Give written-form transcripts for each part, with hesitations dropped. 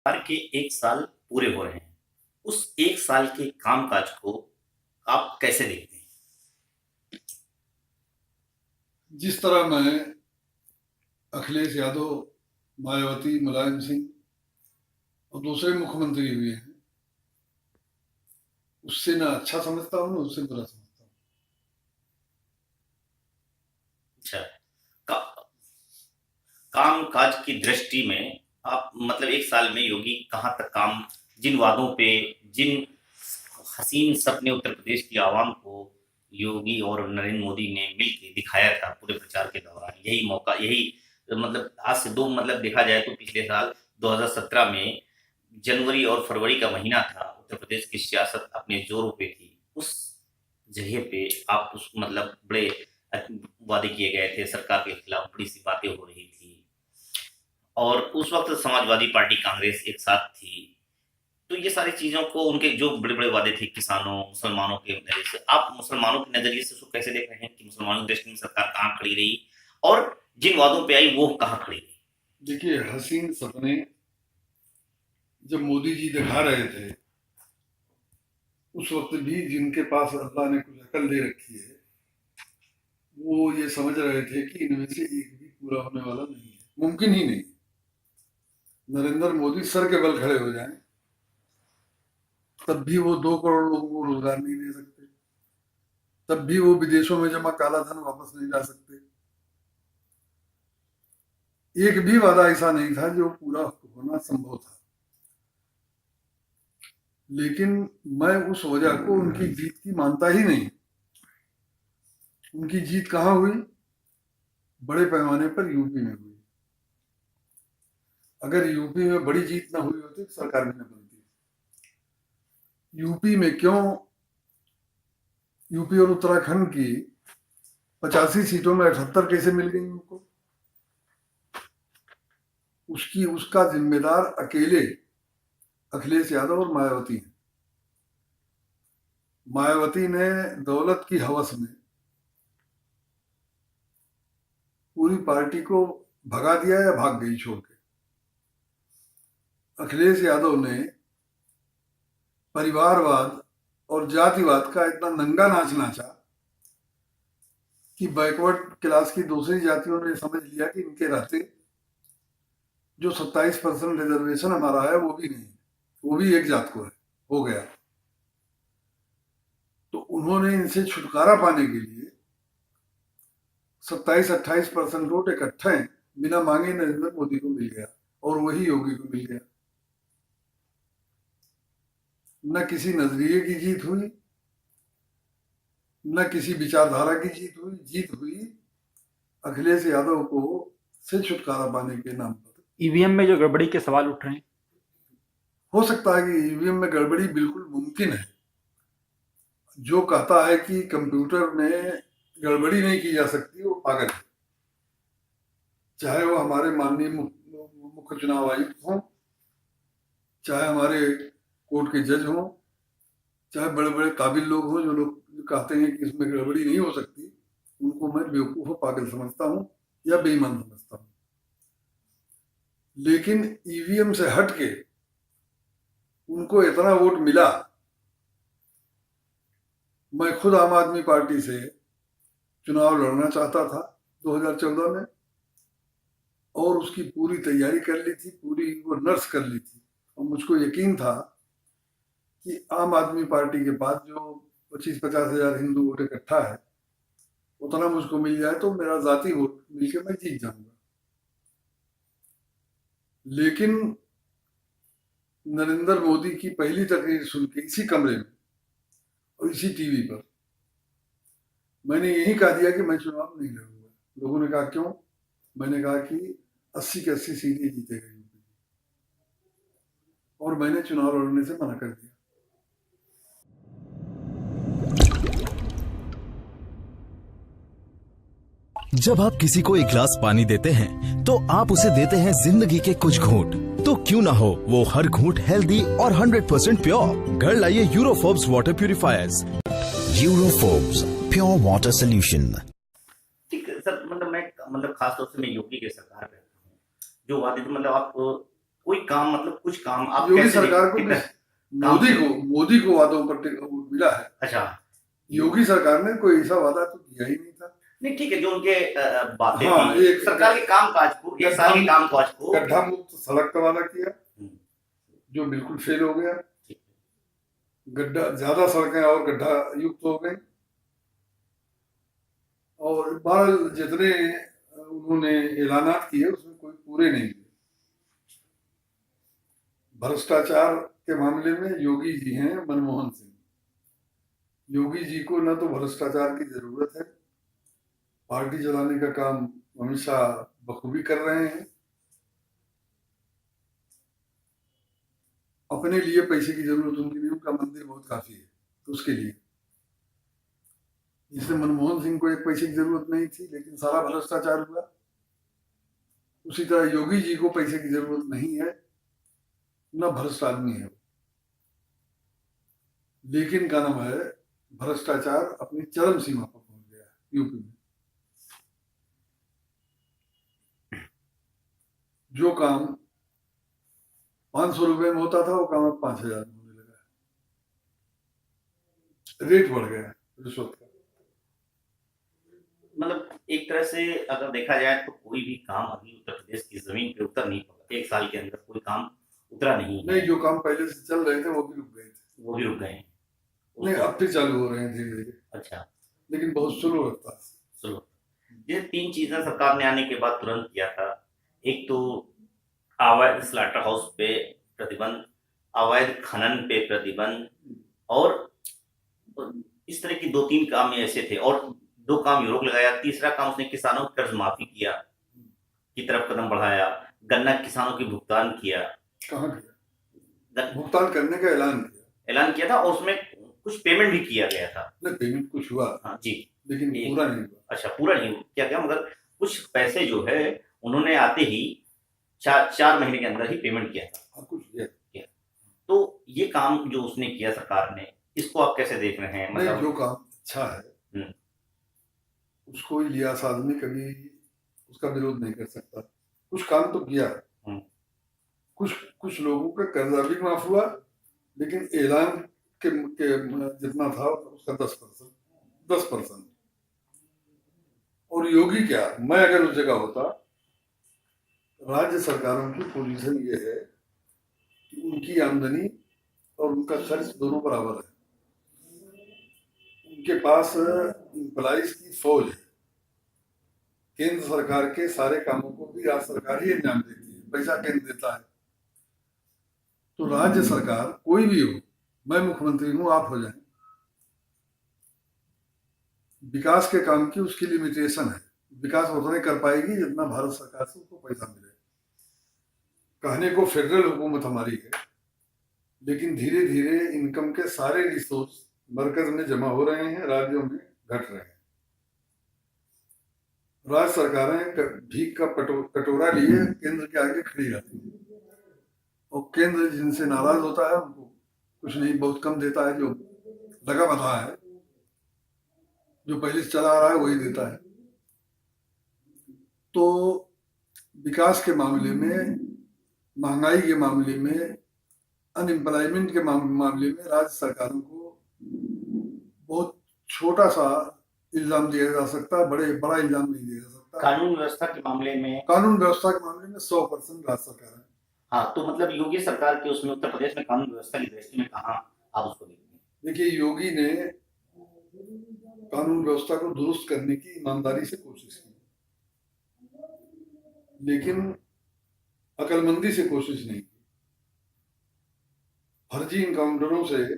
सरकार के 1 साल पूरे हो रहे हैं। उस 1 साल के कामकाज को आप कैसे देखते हैं? जिस तरह मैं अखिलेश यादव, मायावती, मुलायम सिंह और दूसरे मुख्यमंत्री हुए हैं, उससे ना अच्छा समझता हूँ ना उससे बुरा समझता हूँ। अच्छा, का कामकाज की दृष्टि में आप मतलब 1 साल में योगी कहाँ तक काम जिन वादों पे, जिन हसीन सपने उत्तर प्रदेश की आवाम को योगी और नरेंद्र मोदी ने मिलके दिखाया था पूरे प्रचार के दौरान, यही मौका यही मतलब आज से 2 मतलब देखा जाए तो पिछले साल 2017 में जनवरी और फरवरी का महीना था, उत्तर प्रदेश की सियासत अपने जोरों पे थी। उस जगह पे आप उस मतलब बड़े वादे किए गए थे, सरकार के खिलाफ बड़ी सी बातें हो रही थी और उस वक्त समाजवादी पार्टी कांग्रेस एक साथ थी। तो ये सारी चीजों को उनके जो बड़े बड़े वादे थे किसानों मुसलमानों के नजरिए से, आप मुसलमानों के नजरिए से उसको कैसे देख रहे हैं कि मुसलमानों की दृष्टि में सरकार कहाँ खड़ी रही और जिन वादों पे आई वो कहाँ खड़ी रही? देखिए, हसीन सपने जब मोदी जी दिखा रहे थे, उस वक्त भी जिनके पास अल्लाह ने कुछ अकल दे रखी है, वो ये समझ रहे थे कि इनमें से एक भी पूरा होने वाला नहीं है, मुमकिन ही नहीं। नरेंद्र मोदी सर के बल खड़े हो जाएं, तब भी वो 2 करोड़ लोगों को रोजगार नहीं दे सकते, तब भी वो विदेशों में जमा काला धन वापस नहीं ला सकते। एक भी वादा ऐसा नहीं था जो पूरा होना संभव था। लेकिन मैं उस वजह को उनकी जीत की मानता ही नहीं। उनकी जीत कहाँ हुई? बड़े पैमाने पर यूपी में हुई। अगर यूपी में बड़ी जीत ना हुई होती तो सरकार भी न बनती। यूपी में क्यों, यूपी और उत्तराखंड की 85 सीटों में 78 कैसे मिल गई उनको? उसका जिम्मेदार अकेले अखिलेश यादव और मायावती हैं। मायावती ने दौलत की हवस में पूरी पार्टी को भगा दिया या भाग गई छोड़ के। अखिलेश यादव ने परिवारवाद और जातिवाद का इतना नंगा नाच नाचा कि बैकवर्ड क्लास की दूसरी जातियों ने समझ लिया कि इनके रहते जो 27% रिजर्वेशन हमारा है वो भी नहीं, वो भी एक जात को है, हो गया। तो उन्होंने इनसे छुटकारा पाने के लिए 27-28% वोट इकट्ठे बिना मांगे नरेंद्र मोदी को मिल गया और वही योगी को मिल गया। न किसी नजरिए की जीत हुई, न किसी विचारधारा की जीत हुई। जीत हुई अखिलेश यादव को से छुटकारा पाने के नाम पर। ईवीएम में जो गड़बड़ी के सवाल उठ रहे हैं, हो सकता है कि ईवीएम में गड़बड़ी बिल्कुल मुमकिन है। जो कहता है कि कंप्यूटर में गड़बड़ी नहीं की जा सकती वो पागल है। चाहे वो हमारे माननीय मुख्य चुनाव आयुक्त हों, चाहे हमारे कोर्ट के जज हों, चाहे बड़े बड़े काबिल लोग हों, जो लोग कहते हैं कि इसमें गड़बड़ी नहीं हो सकती, उनको मैं बेवकूफ और पागल समझता हूं या बेईमान समझता हूं। लेकिन ईवीएम से हट के उनको इतना वोट मिला। मैं खुद आम आदमी पार्टी से चुनाव लड़ना चाहता था 2014 में और उसकी पूरी तैयारी कर ली थी, पूरी वो नर्स कर ली थी। और मुझको यकीन था कि आम आदमी पार्टी के पास जो 25-50 हजार हिंदू वोट इकट्ठा है, उतना मुझको मिल जाए तो मेरा जाति वोट मिलकर मैं जीत जाऊंगा। लेकिन नरेंद्र मोदी की पहली तकरीर सुन के इसी कमरे में और इसी टीवी पर मैंने यही कह दिया कि मैं चुनाव नहीं लड़ूंगा। लोगों ने कहा क्यों? मैंने कहा कि 80 की 80 सीटें जीतेगा यूपी और मैंने चुनाव लड़ने से मना कर दिया। जब आप किसी को एक गिलास पानी देते हैं तो आप उसे देते हैं जिंदगी के कुछ घूंट। तो क्यों ना हो वो हर घूंट हेल्दी और 100% प्योर। घर लाइए Eureka Forbes water purifiers. Eureka Forbes pure water solution. ठीक है सर, मतलब मैं मतलब खास तौर से मैं योगी की सरकार पे हूँ जो वादे थे मतलब आप कोई काम मतलब कुछ काम आप योगी कैसे सरकार को कितना- मोदी को वादों पर मिला है। अच्छा योगी सरकार ने कोई ऐसा वादा तो किया ही नहीं था। नहीं ठीक है, जो उनके बातें हाँ, थी एक सरकार के काम काज को, एक साल के काम काज को, गड्ढा मुक्त सड़क का वादा किया हम्म, जो बिल्कुल फेल हो गया। ठीक है। गड्ढा ज्यादा सड़कें और गड्ढा युक्त हो गई, और बहरहाल जितने उन्होंने ऐलानात किए उसमें कोई पूरे नहीं हुए। भ्रष्टाचार के मामले में योगी जी हैं मनमोहन सिंह। योगी जी को न तो भ्रष्टाचार की जरूरत है, पार्टी चलाने का काम अमित शाह बखूबी कर रहे हैं। अपने लिए पैसे की जरूरत उनकी नहीं, उनका मंदिर बहुत काफी है तो उसके लिए। जिससे मनमोहन सिंह को एक पैसे की जरूरत नहीं थी लेकिन सारा भ्रष्टाचार हुआ, उसी तरह योगी जी को पैसे की जरूरत नहीं है, न भ्रष्ट आदमी है, लेकिन का नाम है भ्रष्टाचार अपनी चरम सीमा पर पहुंच गया है यूपी में। जो काम 500 रुपए में होता था वो काम अब 5000 में होने लगा है। रेट बढ़ गया है रिश्वत का। मतलब एक तरह से अगर देखा जाए तो कोई भी काम अभी उत्तर प्रदेश की जमीन पे उतर नहीं पाया, एक साल के अंदर कोई काम उतरा नहीं है। नहीं, जो काम पहले से चल रहे थे वो भी रुक गए थे। वो भी रुक गए हैं नहीं, अब फिर चालू हो रहे हैं धीरे धीरे, अच्छा लेकिन बहुत स्लो रफ्तार से। सुनो, ये 3 चीजें सरकार ने आने के बाद तुरंत किया था। एक तो अवैध स्लाटर हाउस पे प्रतिबंध, अवैध खनन पे प्रतिबंध, और इस तरह की 2-3 काम ऐसे थे, और 2 काम यूरोप लगाया। तीसरा काम उसने किसानों की कर्ज माफी किया की तरफ कदम बढ़ाया, गन्ना किसानों की भुगतान किया, कहाँ किया? भुगतान करने का ऐलान किया था, और उसमें कुछ पेमेंट भी किया गया था। नहीं, पेमेंट कुछ हुआ हाँ जी, लेकिन ये- पूरा नहीं हुआ। अच्छा पूरा नहीं किया गया, मगर कुछ पैसे जो है उन्होंने आते ही 4 महीने के अंदर ही पेमेंट किया था। हाँ, कुछ किया। तो ये काम जो उसने किया सरकार ने, इसको आप कैसे देख रहे हैं? नहीं, मतलब जो काम अच्छा है हम्म। उसको लियास आदमी कभी उसका विरोध नहीं कर सकता। कुछ काम तो किया, हम्म। कुछ लोगों का कर्जा भी माफ हुआ, लेकिन ऐलान के जितना था उसका 10%। और योगी क्या, मैं अगर उस जगह होता, राज्य सरकारों की पोजीशन ये है कि उनकी आमदनी और उनका खर्च दोनों बराबर है। उनके पास एम्प्लॉइज की फौज है। केंद्र सरकार के सारे कामों को भी राज्य सरकार ही अंजाम देती है, पैसा केंद्र देता है। तो राज्य सरकार कोई भी हो, मैं मुख्यमंत्री हूं, आप हो जाएं, विकास के काम की उसकी लिमिटेशन है। विकास उतना ही कर पाएगी जितना भारत सरकार से उसको पैसा मिले। कहने को फेडरल हुकूमत हमारी है, लेकिन धीरे धीरे इनकम के सारे रिसोर्स मरकज में जमा हो रहे हैं, राज्यों में घट रहे हैं। राज्य सरकारें भीख का कटोरा लिए केंद्र के आगे खड़ी रहती है, और केंद्र जिनसे नाराज होता है उनको कुछ नहीं, बहुत कम देता है। जो लगा बता है, जो पहले से चला आ रहा है वही देता है। तो विकास के मामले में, महंगाई के मामले में, अनएम्प्लॉयमेंट के मामले में राज्य सरकारों को बहुत छोटा सा इल्जाम दिया जा सकता है, बड़ा इल्जाम नहीं दिया जा सकता। कानून व्यवस्था के मामले में, कानून व्यवस्था के मामले में 100% राज्य सरकार है। हाँ, तो मतलब योगी सरकार के उसमें उत्तर प्रदेश में कानून व्यवस्था की दृष्टि में कहाँ आप उसको देखते हैं? देखिए, योगी ने कानून व्यवस्था को दुरुस्त करने की ईमानदारी से कोशिश की, लेकिन अकलमंदी से कोशिश नहीं की। फर्जी इनकाउंटरों से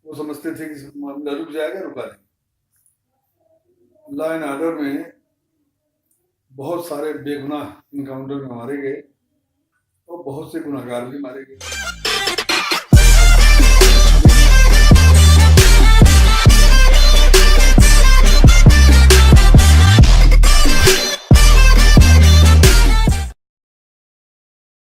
वो समझते थे कि मामला रुक जाएगा, रुका नहीं। लॉ एंड ऑर्डर में बहुत सारे बेगुनाह इनकाउंटर में मारे गए और बहुत से गुनहगार भी मारे गए।